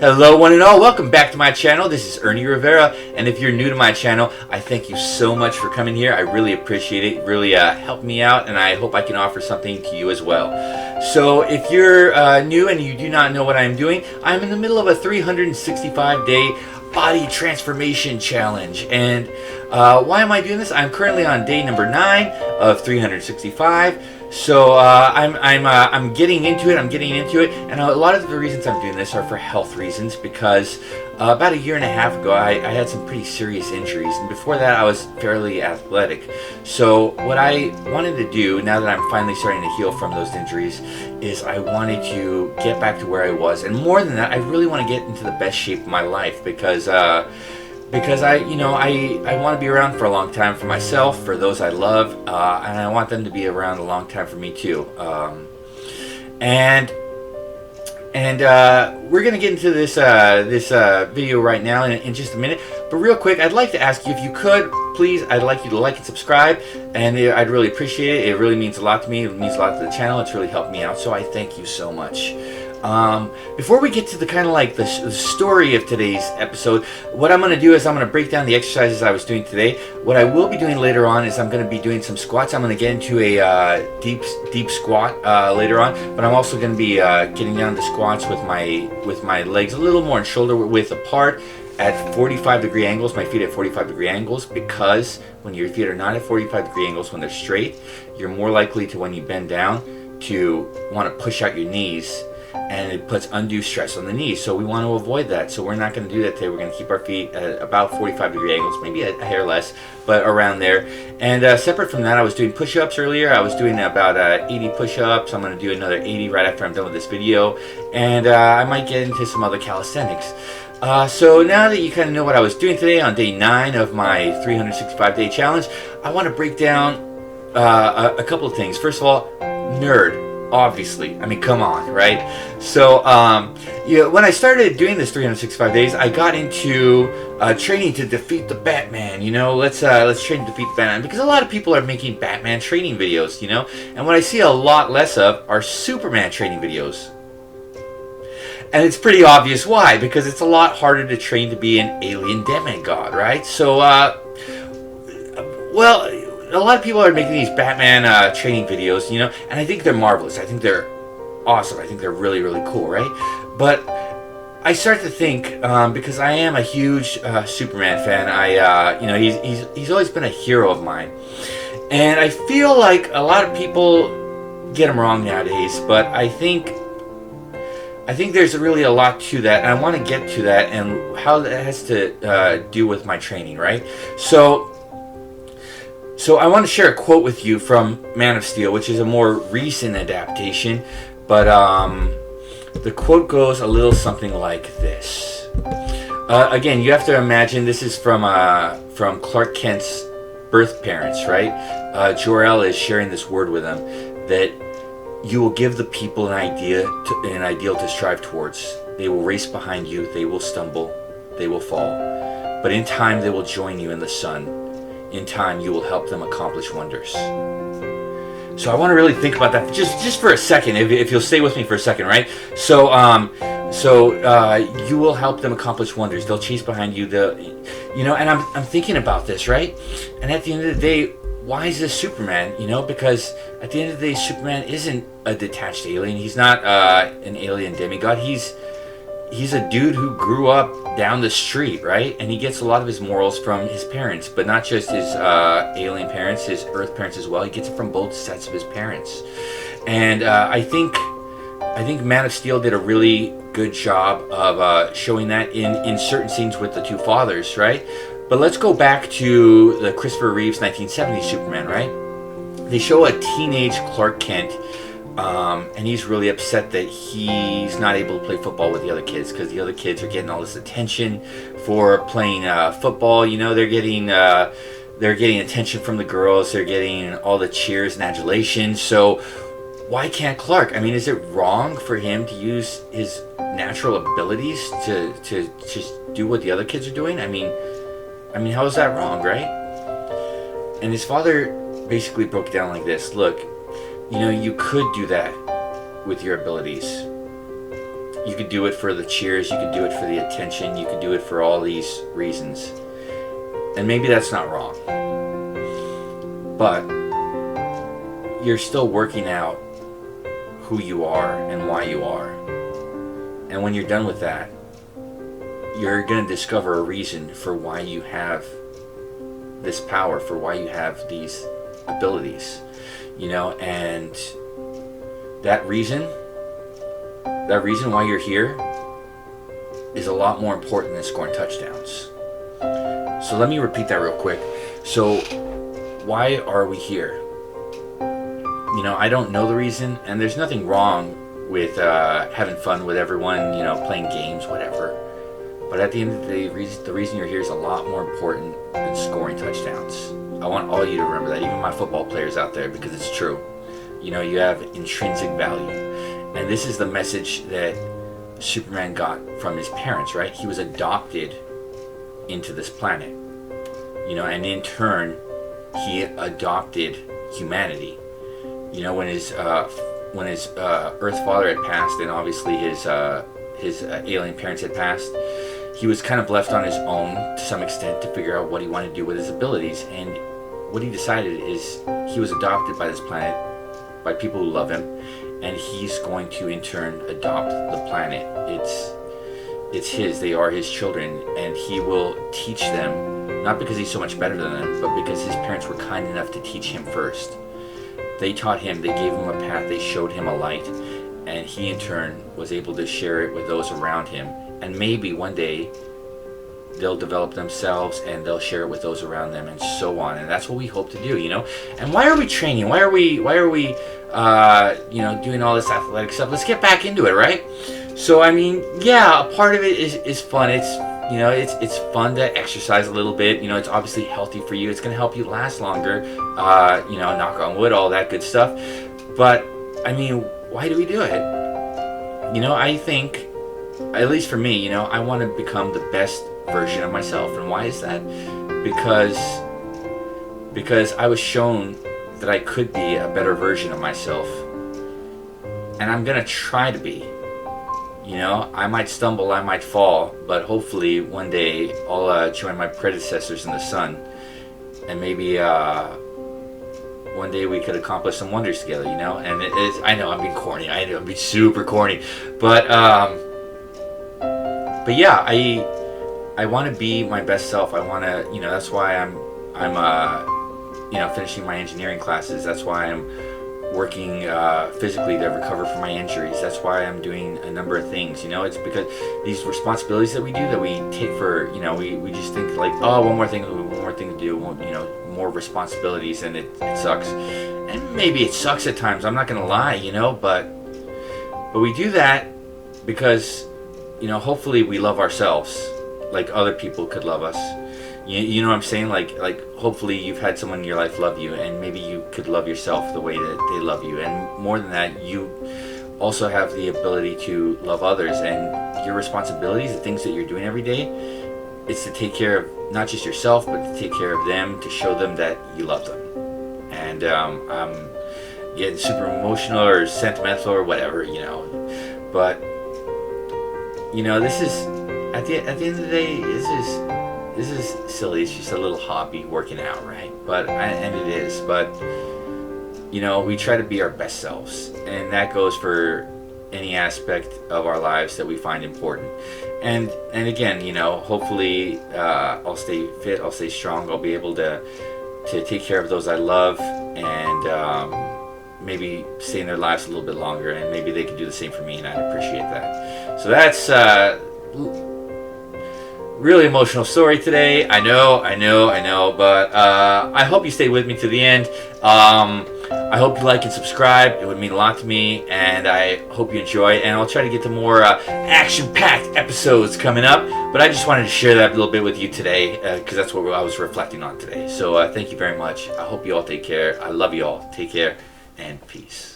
Hello one and all, welcome back to my channel. This is Ernie Rivera, and if you're new to my channel, I thank you so much for coming here. I really appreciate it. It really helped me out, and I hope I can offer something to you as well. So if you're new and you do not know what I'm doing, I'm in the middle of a 365-day body transformation challenge. And why am I doing this? I'm currently on day number 9 of 365. So I'm getting into it. And a lot of the reasons I'm doing this are for health reasons, because about a year and a half ago I had some pretty serious injuries, and before that I was fairly athletic. So what I wanted to do, now that I'm finally starting to heal from those injuries, is I wanted to get back to where I was, and more than that, I really want to get into the best shape of my life, because I want to be around for a long time for myself, for those I love, and I want them to be around a long time for me too. We're gonna get into this video right now in just a minute. But real quick, I'd like to ask you, if you could, please, I'd like you to like and subscribe, and I'd really appreciate it. It really means a lot to me. It means a lot to the channel. It's really helped me out, so I thank you so much. Before we get to the kind of like the story of today's episode, what I'm going to do is I'm going to break down the exercises I was doing today. What I will be doing later on is I'm going to be doing some squats. I'm going to get into a deep squat later on, but I'm also going to be getting down to squats with my legs a little more shoulder width apart at 45-degree angles, my feet at 45-degree angles, because when your feet are not at 45-degree angles, when they're straight, you're more likely to, when you bend down, to want to push out your knees, and it puts undue stress on the knees. So we want to avoid that. So we're not going to do that today. We're going to keep our feet at about 45-degree angles, maybe a hair less, but around there. And separate from that, I was doing push-ups earlier. I was doing about 80 push-ups. I'm going to do another 80 right after I'm done with this video. And I might get into some other calisthenics. So now that you kind of know what I was doing today on day 9 of my 365-day challenge, I want to break down a couple of things. First of all, nerd. Obviously, I mean, come on, right? So, when I started doing this 365 days, I got into training to defeat the Batman. Let's train to defeat the Batman, because a lot of people are making Batman training videos. And what I see a lot less of are Superman training videos. And it's pretty obvious why, because it's a lot harder to train to be an alien demigod, right? So, well, a lot of people are making these Batman training videos, and I think they're marvelous. I think they're awesome. I think they're really, really cool, right? But I start to think, because I am a huge Superman fan. He's always been a hero of mine, and I feel like a lot of people get him wrong nowadays. But I think there's really a lot to that, and I want to get to that and how that has to do with my training, right? So I want to share a quote with you from Man of Steel, which is a more recent adaptation, but the quote goes a little something like this. Again, you have to imagine this is from Clark Kent's birth parents, right? Jor-El is sharing this word with them, that you will give the people an ideal to strive towards. They will race behind you, they will stumble, they will fall, but in time they will join you in the sun. In time, you will help them accomplish wonders. So I want to really think about that just for a second, if you'll stay with me for a second, right? So you will help them accomplish wonders. They'll chase behind you. And I'm thinking about this, right? And at the end of the day, why is this Superman? Because at the end of the day, Superman isn't a detached alien. He's not an alien demigod. He's a dude who grew up down the street, right? And he gets a lot of his morals from his parents, but not just his alien parents, his Earth parents as well. He gets it from both sets of his parents. And I think Man of Steel did a really good job of showing that in certain scenes with the two fathers, right? But let's go back to the Christopher Reeves 1970 Superman, right? They show a teenage Clark Kent, and he's really upset that he's not able to play football with the other kids, because the other kids are getting all this attention for playing football. They're getting attention from the girls. They're getting all the cheers and adulation. So why can't Clark? I mean, is it wrong for him to use his natural abilities to just do what the other kids are doing? I mean, how is that wrong, right? And his father basically broke it down like this. Look, you could do that with your abilities. You could do it for the cheers, you could do it for the attention, you could do it for all these reasons. And maybe that's not wrong. But you're still working out who you are and why you are. And when you're done with that, you're going to discover a reason for why you have this power, for why you have these abilities, and that reason why you're here is a lot more important than scoring touchdowns. So let me repeat that real quick. So why are we here? I don't know the reason, and there's nothing wrong with having fun with everyone, playing games, whatever. But at the end of the day, the reason you're here is a lot more important than scoring touchdowns. I want all you to remember that, even my football players out there, because it's true. You have intrinsic value. And this is the message that Superman got from his parents, right? He was adopted into this planet. And in turn, he adopted humanity. When his Earth father had passed, and obviously his alien parents had passed, he was kind of left on his own to some extent to figure out what he wanted to do with his abilities. And what he decided is he was adopted by this planet, by people who love him, and he's going to in turn adopt the planet. It's his. They are his children, and he will teach them, not because he's so much better than them, but because his parents were kind enough to teach him first. They taught him, they gave him a path, they showed him a light, and he in turn was able to share it with those around him. And maybe one day they'll develop themselves and they'll share it with those around them, and so on. And that's what we hope to do, And why are we training? Why are we doing all this athletic stuff? Let's get back into it, right? So yeah, a part of it is fun. It's fun to exercise a little bit. It's obviously healthy for you. It's going to help you last longer. Knock on wood, all that good stuff. But why do we do it? I think, at least for me, I want to become the best version of myself. And why is that? Because I was shown that I could be a better version of myself. And I'm going to try to be. I might stumble, I might fall, but hopefully one day I'll join my predecessors in the sun, and maybe one day we could accomplish some wonders together, And I know I'm being corny, I know I'm being super corny, but yeah, I want to be my best self. I want to, that's why I'm finishing my engineering classes. That's why I'm working physically to recover from my injuries. That's why I'm doing a number of things. It's because these responsibilities that we do, that we take for, we just think like, oh, one more thing to do, more responsibilities, and it sucks. And maybe it sucks at times, I'm not gonna lie, but we do that because, hopefully we love ourselves like other people could love us. You know what I'm saying? Like hopefully you've had someone in your life love you, and maybe you could love yourself the way that they love you. And more than that, you also have the ability to love others, and your responsibilities, the things that you're doing every day, it's to take care of not just yourself, but to take care of them, to show them that you love them. And I'm getting super emotional or sentimental or whatever, but this is at the end of the day, this is silly. It's just a little hobby, working out, right? And it is. But we try to be our best selves, and that goes for any aspect of our lives that we find important. And again, hopefully I'll stay fit, I'll stay strong, I'll be able to take care of those I love, and maybe stay in their lives a little bit longer, and maybe they can do the same for me, and I'd appreciate that. So that's really emotional story today. I know, but I hope you stay with me to the end. I hope you like and subscribe. It would mean a lot to me, and I hope you enjoy. And I'll try to get to more action-packed episodes coming up. But I just wanted to share that a little bit with you today, because that's what I was reflecting on today. So thank you very much. I hope you all take care. I love you all. Take care, and peace.